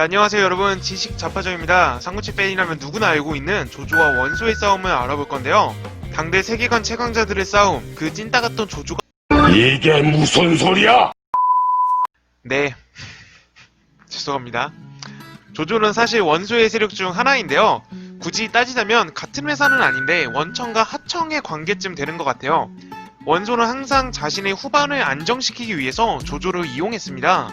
안녕하세요 여러분, 지식 자파정입니다. 삼국지 팬이라면 누구나 알고 있는 조조와 원소의 싸움을 알아볼 건데요. 당대 세계관 최강자들의 싸움, 그 찐따 같던 조조가 이게 무슨 소리야? 네, 죄송합니다. 조조는 사실 원소의 세력 중 하나인데요. 굳이 따지자면 같은 회사는 아닌데 원청과 하청의 관계쯤 되는 것 같아요. 원소는 항상 자신의 후반을 안정시키기 위해서 조조를 이용했습니다.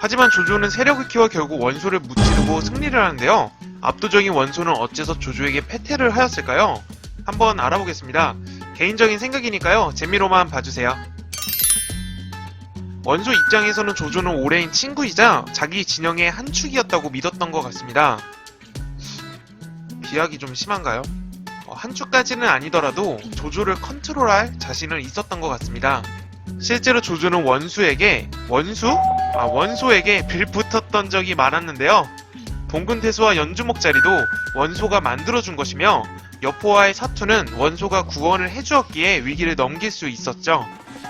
하지만 조조는 세력을 키워 결국 원소를 무찌르고 승리를 하는데요. 압도적인 원소는 어째서 조조에게 패퇴를 하였을까요? 한번 알아보겠습니다. 개인적인 생각이니까요. 재미로만 봐주세요. 원소 입장에서는 조조는 오래인 친구이자 자기 진영의 한 축이었다고 믿었던 것 같습니다. 비약이 좀 심한가요? 한 축까지는 아니더라도 조조를 컨트롤할 자신은 있었던 것 같습니다. 실제로 조조는 원소에게 빌붙었던 적이 많았는데요. 동근태수와 연주목자리도 원소가 만들어준 것이며 여포와의 사투는 원소가 구원을 해주었기에 위기를 넘길 수 있었죠.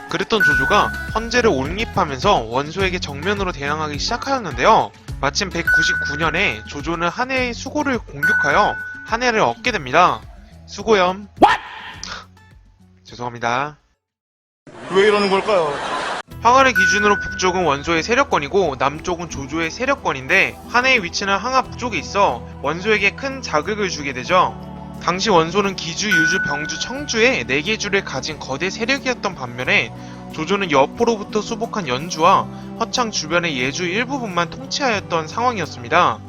그랬던 조조가 헌제를 옹립하면서 원소에게 정면으로 대항하기 시작하였는데요. 마침 199년에 조조는 한해의 수고를 공격하여 한해를 얻게 됩니다. 수고염. 죄송합니다. 왜 이러는 걸까요? 황하를 기준으로 북쪽은 원소의 세력권이고 남쪽은 조조의 세력권인데 한해의 위치는 항하 북쪽에 있어 원소에게 큰 자극을 주게 되죠. 당시 원소는 기주, 유주, 병주, 청주에 4개 주를 가진 거대 세력이었던 반면에 조조는 여포로부터 수복한 연주와 허창 주변의 예주 일부분만 통치하였던 상황이었습니다.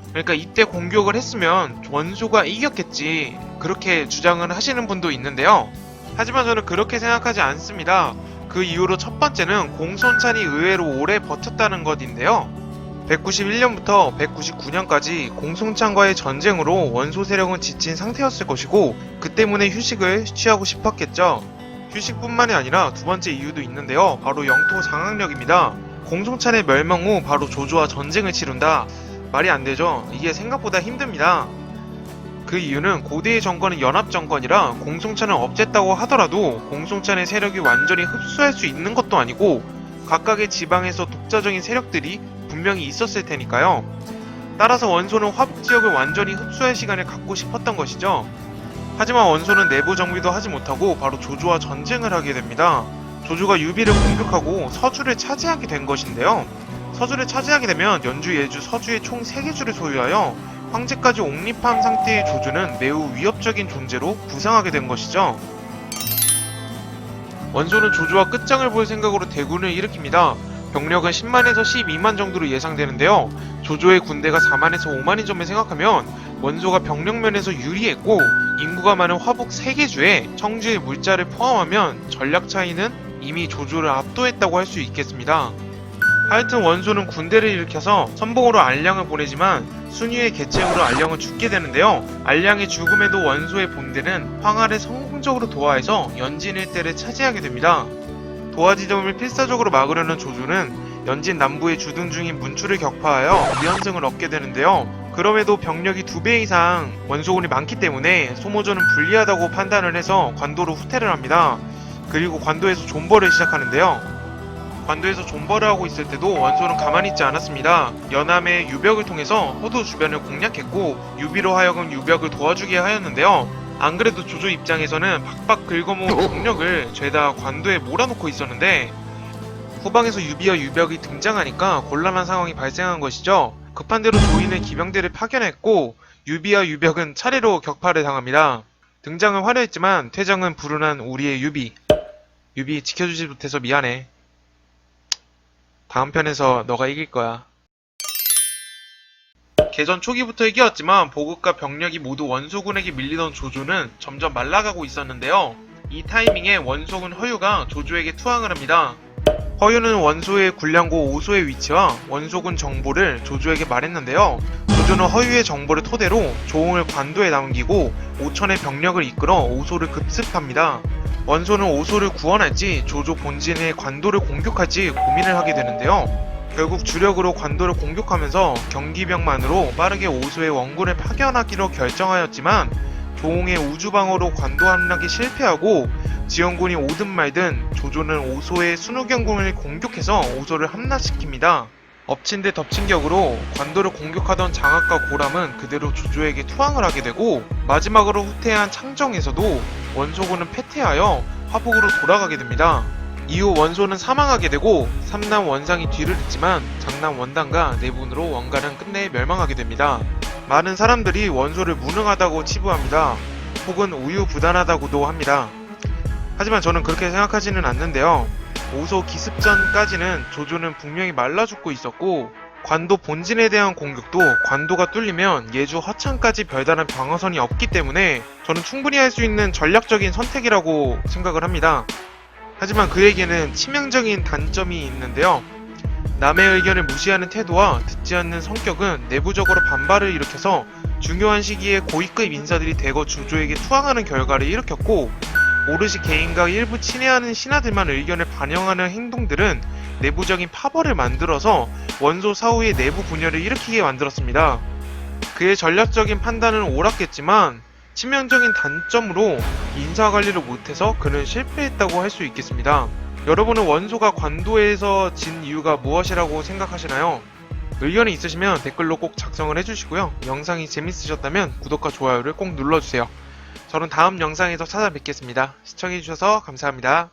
그러니까 이때 공격을 했으면 원소가 이겼겠지, 그렇게 주장을 하시는 분도 있는데요. 하지만 저는 그렇게 생각하지 않습니다. 그 이후로 첫 번째는 공손찬이 의외로 오래 버텼다는 것인데요. 191년부터 199년까지 공손찬과의 전쟁으로 원소 세력은 지친 상태였을 것이고 그 때문에 휴식을 취하고 싶었겠죠. 휴식뿐만이 아니라 두 번째 이유도 있는데요. 바로 영토 장악력입니다. 공손찬의 멸망 후 바로 조조와 전쟁을 치른다. 말이 안 되죠. 이게 생각보다 힘듭니다. 그 이유는 고대의 정권은 연합정권이라 공송찬을 없앴다고 하더라도 공송찬의 세력이 완전히 흡수할 수 있는 것도 아니고 각각의 지방에서 독자적인 세력들이 분명히 있었을 테니까요. 따라서 원소는 화북지역을 완전히 흡수할 시간을 갖고 싶었던 것이죠. 하지만 원소는 내부 정비도 하지 못하고 바로 조조와 전쟁을 하게 됩니다. 조조가 유비를 공격하고 서주를 차지하게 된 것인데요. 서주를 차지하게 되면 연주, 예주, 서주의 총 3개 주를 소유하여 황제까지 옹립한 상태의 조조는 매우 위협적인 존재로 부상하게 된 것이죠. 원소는 조조와 끝장을 볼 생각으로 대군을 일으킵니다. 병력은 10만에서 12만 정도로 예상되는데요. 조조의 군대가 4만에서 5만인 점을 생각하면 원소가 병력면에서 유리했고 인구가 많은 화북 3개 주에 청주의 물자를 포함하면 전략 차이는 이미 조조를 압도했다고 할 수 있겠습니다. 하여튼 원소는 군대를 일으켜서 선봉으로 알량을 보내지만 순위의 계책으로 알량은 죽게 되는데요. 알량의 죽음에도 원소의 본대는 황하를 성공적으로 도하해서 연진 일대를 차지하게 됩니다. 도하 지점을 필사적으로 막으려는 조조는 연진 남부의 주둔 중인 문추를 격파하여 2연승을 얻게 되는데요. 그럼에도 병력이 2배 이상 원소군이 많기 때문에 소모전은 불리하다고 판단을 해서 관도로 후퇴를 합니다. 그리고 관도에서 존버를 시작하는데요. 관도에서 존버를 하고 있을 때도 원소는 가만히 있지 않았습니다. 연암의 유벽을 통해서 호도 주변을 공략했고 유비로 하여금 유벽을 도와주게 하였는데요. 안 그래도 조조 입장에서는 박박 긁어모은 병력을 죄다 관도에 몰아놓고 있었는데 후방에서 유비와 유벽이 등장하니까 곤란한 상황이 발생한 것이죠. 급한 대로 조인은 기병대를 파견했고 유비와 유벽은 차례로 격파를 당합니다. 등장은 화려했지만 퇴장은 불운한 우리의 유비. 유비 지켜주지 못해서 미안해. 다음 편에서 너가 이길 거야. 개전 초기부터 이겨왔지만 보급과 병력이 모두 원소군에게 밀리던 조조는 점점 말라가고 있었는데요. 이 타이밍에 원소군 허유가 조조에게 투항을 합니다. 허유는 원소의 군량고 오소의 위치와 원소군 정보를 조조에게 말했는데요. 조조는 허유의 정보를 토대로 조홍을 관도에 남기고 5천의 병력을 이끌어 오소를 급습합니다. 원소는 오소를 구원할지 조조 본진의 관도를 공격할지 고민을 하게 되는데요. 결국 주력으로 관도를 공격하면서 경기병만으로 빠르게 오소의 원군을 파견하기로 결정하였지만 조홍의 우주방어로 관도 함락에 실패하고 지원군이 오든 말든 조조는 오소의 순우경군을 공격해서 오소를 함락시킵니다. 엎친 데 덮친 격으로 관도를 공격하던 장학과 고람은 그대로 조조에게 투항을 하게 되고, 마지막으로 후퇴한 창정에서도 원소군은 패퇴하여 화북으로 돌아가게 됩니다. 이후 원소는 사망하게 되고 삼남 원상이 뒤를 잇지만 장남 원단과 내분으로 원가는 끝내 멸망하게 됩니다. 많은 사람들이 원소를 무능하다고 치부합니다. 혹은 우유부단하다고도 합니다. 하지만 저는 그렇게 생각하지는 않는데요. 오소 기습전까지는 조조는 분명히 말라 죽고 있었고, 관도 본진에 대한 공격도 관도가 뚫리면 예주 허창까지 별다른 방어선이 없기 때문에 저는 충분히 할 수 있는 전략적인 선택이라고 생각을 합니다. 하지만 그에게는 치명적인 단점이 있는데요. 남의 의견을 무시하는 태도와 듣지 않는 성격은 내부적으로 반발을 일으켜서 중요한 시기에 고위급 인사들이 대거 조조에게 투항하는 결과를 일으켰고, 오롯이 개인과 일부 친애하는 신하들만 의견을 반영하는 행동들은 내부적인 파벌을 만들어서 원소 사후의 내부 분열을 일으키게 만들었습니다. 그의 전략적인 판단은 옳았겠지만 치명적인 단점으로 인사관리를 못해서 그는 실패했다고 할 수 있겠습니다. 여러분은 원소가 관도에서 진 이유가 무엇이라고 생각하시나요? 의견이 있으시면 댓글로 꼭 작성을 해주시고요. 영상이 재밌으셨다면 구독과 좋아요를 꼭 눌러주세요. 저는 다음 영상에서 찾아뵙겠습니다. 시청해주셔서 감사합니다.